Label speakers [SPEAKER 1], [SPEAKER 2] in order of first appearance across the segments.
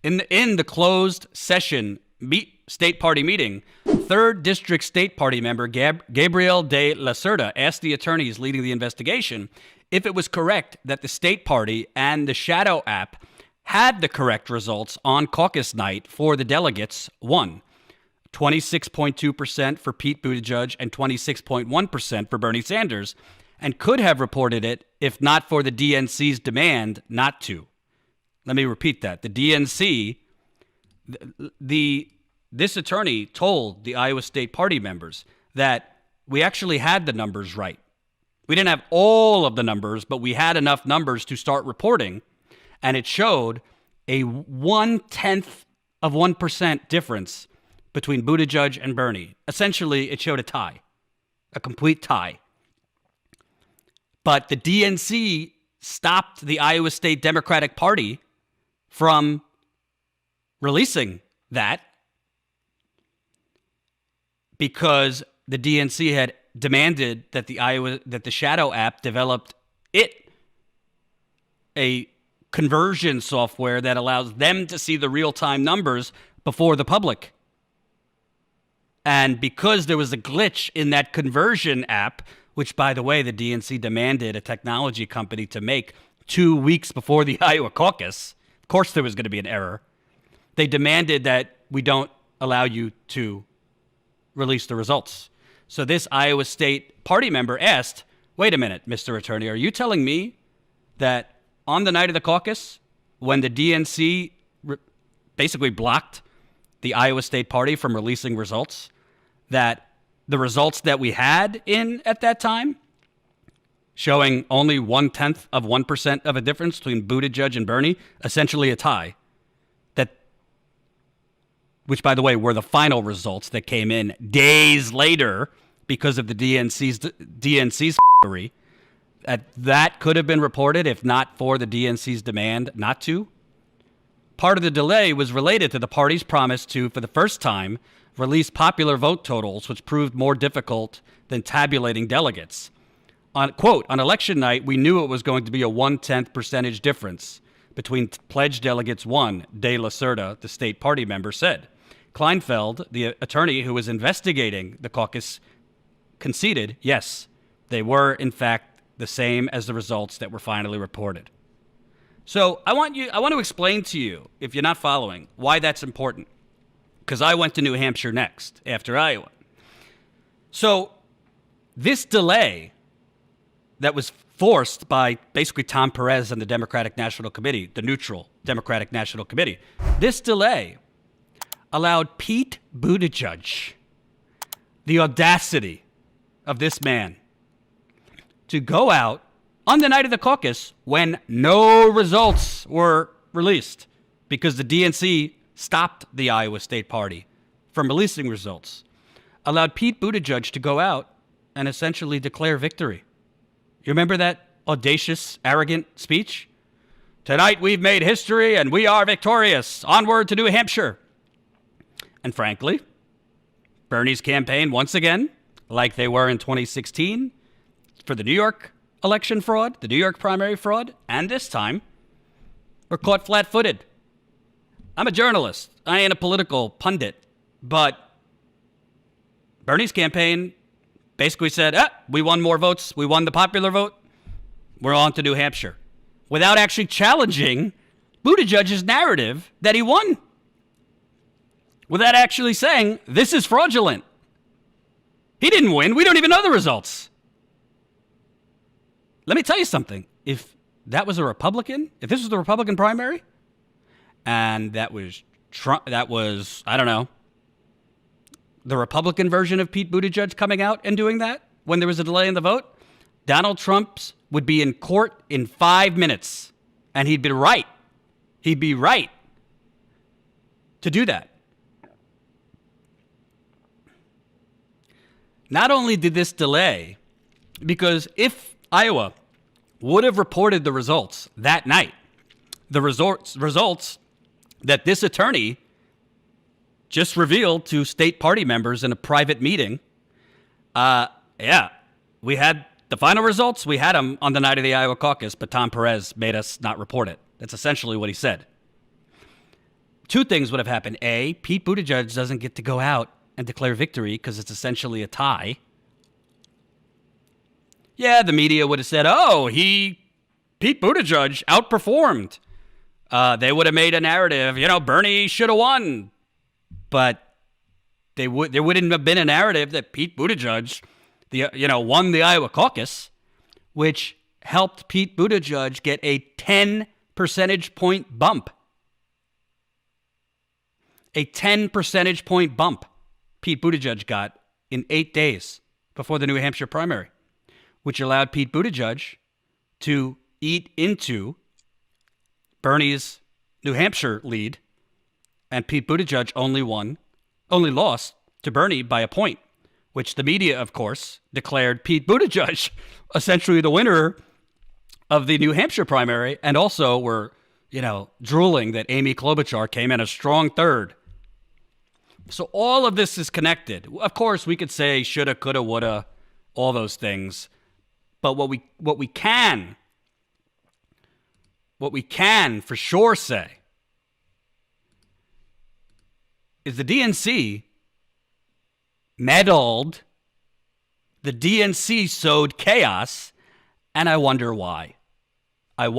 [SPEAKER 1] In the closed session state party meeting, 3rd District State Party member Gabriel de la Cerda asked the attorneys leading the investigation if it was correct that the state party and the shadow app had the correct results on caucus night for the delegates. 26.2% for Pete Buttigieg and 26.1% for Bernie Sanders, and could have reported it if not for the DNC's demand not to. Let me repeat that. The DNC, this attorney told the Iowa State Party members that we actually had the numbers right. We didn't have all of the numbers, but we had enough numbers to start reporting, and it showed a 0.1% difference between Buttigieg and Bernie. Essentially, it showed a complete tie. But the DNC stopped the Iowa State Democratic Party from releasing that because the DNC had demanded that the Shadow app developed a conversion software that allows them to see the real-time numbers before the public. And because there was a glitch in that conversion app, which, by the way, the DNC demanded a technology company to make 2 weeks before the Iowa caucus, of course there was going to be an error. They demanded that we don't allow you to release the results. So this Iowa State Party member asked, wait a minute, Mr. Attorney, are you telling me that on the night of the caucus, when the DNC basically blocked the Iowa State Party from releasing results, that the results that we had in at that time, showing only 0.1% of a difference between Buttigieg and Bernie, essentially a tie, which, by the way, were the final results that came in days later because of the DNC's that could have been reported if not for the DNC's demand not to. Part of the delay was related to the party's promise to, for the first time, release popular vote totals, which proved more difficult than tabulating delegates. On election night, we knew it was going to be a 0.1% difference between pledged delegates won, de la Cerda, the state party member, said. Kleinfeld, the attorney who was investigating the caucus, conceded, yes, they were, in fact, the same as the results that were finally reported. So I want to explain to you, if you're not following, why that's important. Because I went to New Hampshire next after Iowa. So this delay that was forced by basically Tom Perez and the Democratic National Committee, the neutral Democratic National Committee, this delay allowed Pete Buttigieg, the audacity of this man, to go out on the night of the caucus when no results were released because the DNC stopped the Iowa State Party from releasing results, allowed Pete Buttigieg to go out and essentially declare victory. You remember that audacious, arrogant speech? Tonight we've made history and we are victorious. Onward to New Hampshire. And frankly, Bernie's campaign, once again, like they were in 2016, for the New York election fraud, the New York primary fraud, and this time, were caught flat-footed. I'm a journalist. I ain't a political pundit. But Bernie's campaign basically said, we won more votes. We won the popular vote. We're on to New Hampshire. Without actually challenging Buttigieg's narrative that he won. Without actually saying, this is fraudulent. He didn't win. We don't even know the results. Let me tell you something. If that was a Republican, if this was the Republican primary, and that was Trump, I don't know, the Republican version of Pete Buttigieg coming out and doing that when there was a delay in the vote, Donald Trump would be in court in 5 minutes, and he'd be right. He'd be right to do that. Not only did this delay, because if Iowa would have reported the results that night, the results that this attorney just revealed to state party members in a private meeting, we had the final results. We had them on the night of the Iowa caucus, but Tom Perez made us not report it. That's essentially what he said. two things would have happened. A, Pete Buttigieg doesn't get to go out and declare victory because it's essentially a tie. Yeah, the media would have said, oh, Pete Buttigieg outperformed. They would have made a narrative, Bernie should have won. But there wouldn't have been a narrative that Pete Buttigieg, won the Iowa caucus, which helped Pete Buttigieg get a 10 percentage point bump. A 10 percentage point bump Pete Buttigieg got in 8 days before the New Hampshire primary, which allowed Pete Buttigieg to eat into Bernie's New Hampshire lead, and Pete Buttigieg only lost to Bernie by a point, which the media, of course, declared Pete Buttigieg essentially the winner of the New Hampshire primary, and also were, drooling that Amy Klobuchar came in a strong third. So all of this is connected. Of course, we could say shoulda, coulda, woulda, all those things. But what we can for sure say is the DNC meddled. The DNC sowed chaos, and I wonder why. Let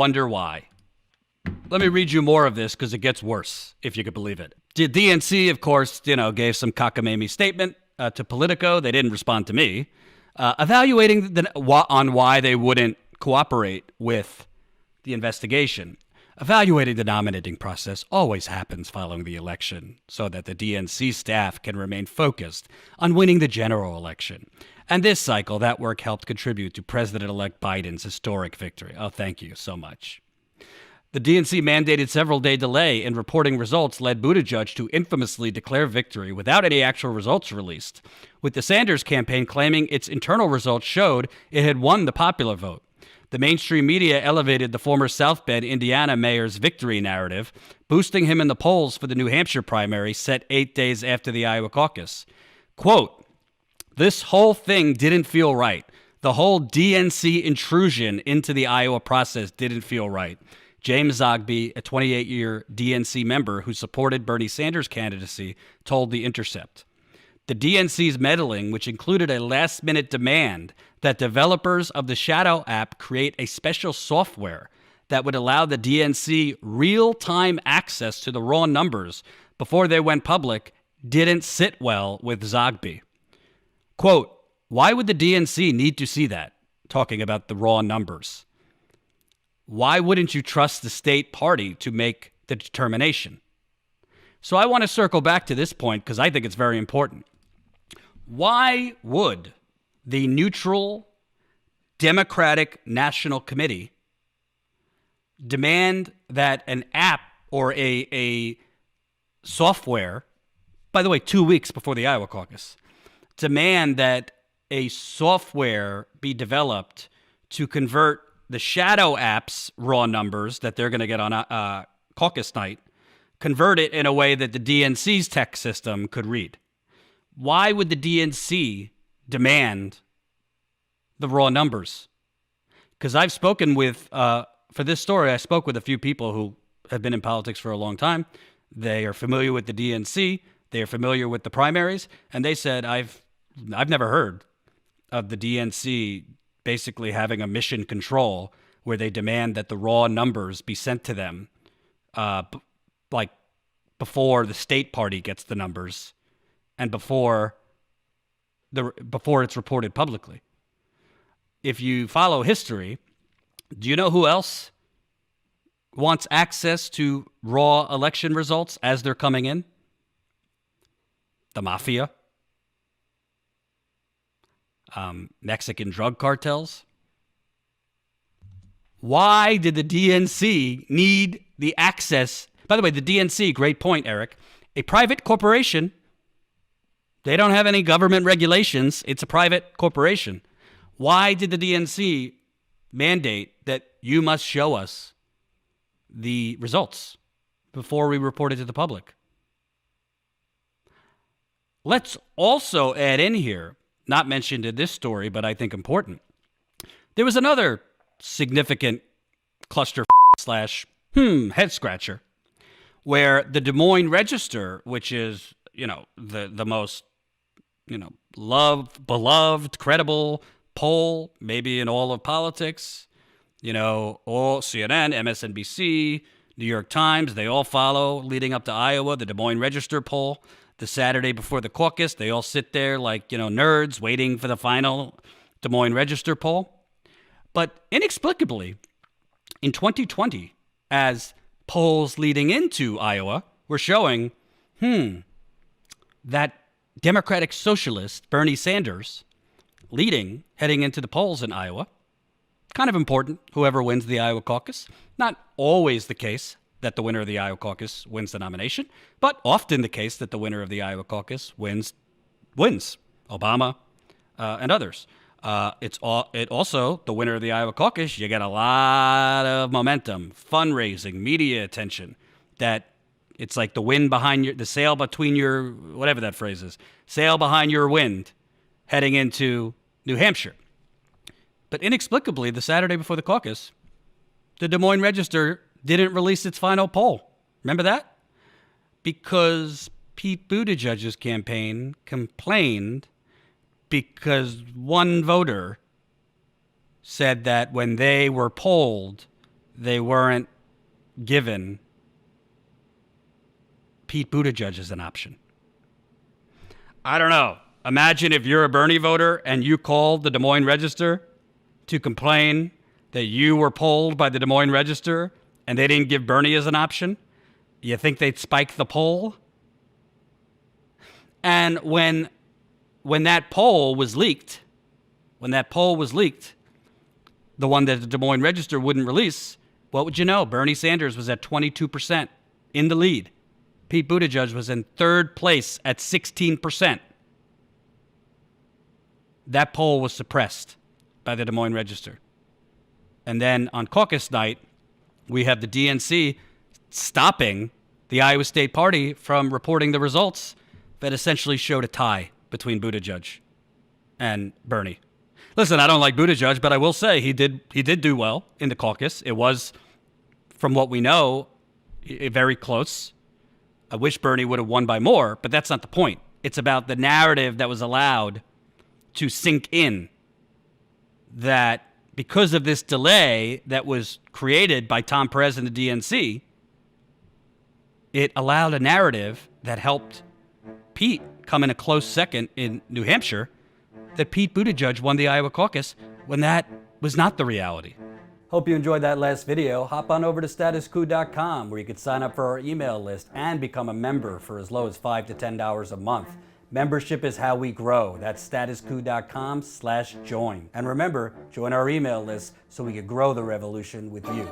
[SPEAKER 1] me read you more of this because it gets worse, if you could believe it. The DNC, of course, gave some cockamamie statement to Politico. They didn't respond to me, evaluating on why they wouldn't cooperate with the investigation. Evaluating the nominating process always happens following the election so that the DNC staff can remain focused on winning the general election. And this cycle, that work helped contribute to President-elect Biden's historic victory. Oh, thank you so much. The DNC mandated several-day delay in reporting results led Buttigieg to infamously declare victory without any actual results released, with the Sanders campaign claiming its internal results showed it had won the popular vote. The mainstream media elevated the former South Bend, Indiana mayor's victory narrative, boosting him in the polls for the New Hampshire primary set 8 days after the Iowa caucus. Quote, "This whole thing didn't feel right. The whole DNC intrusion into the Iowa process didn't feel right." James Zogby, a 28-year DNC member who supported Bernie Sanders' candidacy, told The Intercept. The DNC's meddling, which included a last-minute demand that developers of the Shadow app create a special software that would allow the DNC real-time access to the raw numbers before they went public, didn't sit well with Zogby. Quote, "Why would the DNC need to see that?" Talking about the raw numbers. Why wouldn't you trust the state party to make the determination? So I want to circle back to this point because I think it's very important. Why would the neutral Democratic National Committee demand that an app or a software, by the way, 2 weeks before the Iowa caucus, demand that a software be developed to convert the Shadow app's raw numbers that they're going to get on caucus night, convert it in a way that the DNC's tech system could read? Why would the DNC demand the raw numbers? Because I've spoken with, for this story, I spoke with a few people who have been in politics for a long time. They are familiar with the DNC. They are familiar with the primaries. And they said, I've never heard of the DNC basically having a mission control where they demand that the raw numbers be sent to them like before the state party gets the numbers and before it's reported publicly. If you follow history, do you know who else wants access to raw election results as they're coming in? The mafia. Mexican drug cartels. Why did the DNC need the access? By the way, the DNC, great point, Eric, a private corporation. They don't have any government regulations. It's a private corporation. Why did the DNC mandate that you must show us the results before we report it to the public? Let's also add in here, not mentioned in this story, but I think important. There was another significant cluster / head scratcher where the Des Moines Register, which is, the most, beloved, credible poll, maybe in all of politics, all CNN, MSNBC, New York Times, they all follow leading up to Iowa, the Des Moines Register poll. The Saturday before the caucus, they all sit there like, nerds waiting for the final Des Moines Register poll. But inexplicably, in 2020, as polls leading into Iowa were showing, that Democratic socialist Bernie Sanders leading, heading into the polls in Iowa. Kind of important, whoever wins the Iowa caucus. Not always the case that the winner of the Iowa caucus wins the nomination, but often the case that the winner of the Iowa caucus wins. Obama and others. It also, the winner of the Iowa caucus, you get a lot of momentum, fundraising, media attention. That it's like the wind behind the sail between your, whatever that phrase is, sail behind your wind, heading into New Hampshire. But inexplicably, the Saturday before the caucus, the Des Moines Register didn't release its final poll. Remember that? Because Pete Buttigieg's campaign complained because one voter said that when they were polled, they weren't given Pete Buttigieg as an option. I don't know. Imagine if you're a Bernie voter and you called the Des Moines Register to complain that you were polled by the Des Moines Register and they didn't give Bernie as an option. You think they'd spike the poll? And when that poll was leaked, the one that the Des Moines Register wouldn't release, what would you know? Bernie Sanders was at 22% in the lead. Pete Buttigieg was in third place at 16%. That poll was suppressed by the Des Moines Register. And then on caucus night, we have the DNC stopping the Iowa State Party from reporting the results that essentially showed a tie between Buttigieg and Bernie. Listen, I don't like Buttigieg, but I will say he did do well in the caucus. It was, from what we know, very close. I wish Bernie would have won by more, but that's not the point. It's about the narrative that was allowed to sink in, that because of this delay that was created by Tom Perez and the DNC, it allowed a narrative that helped Pete come in a close second in New Hampshire, that Pete Buttigieg won the Iowa caucus when that was not the reality. Hope you enjoyed that last video. Hop on over to statuscoup.com where you can sign up for our email list and become a member for as low as $5 to $10 a month. Membership is how we grow. That's statuscoup.com/join. And remember, join our email list so we can grow the revolution with you.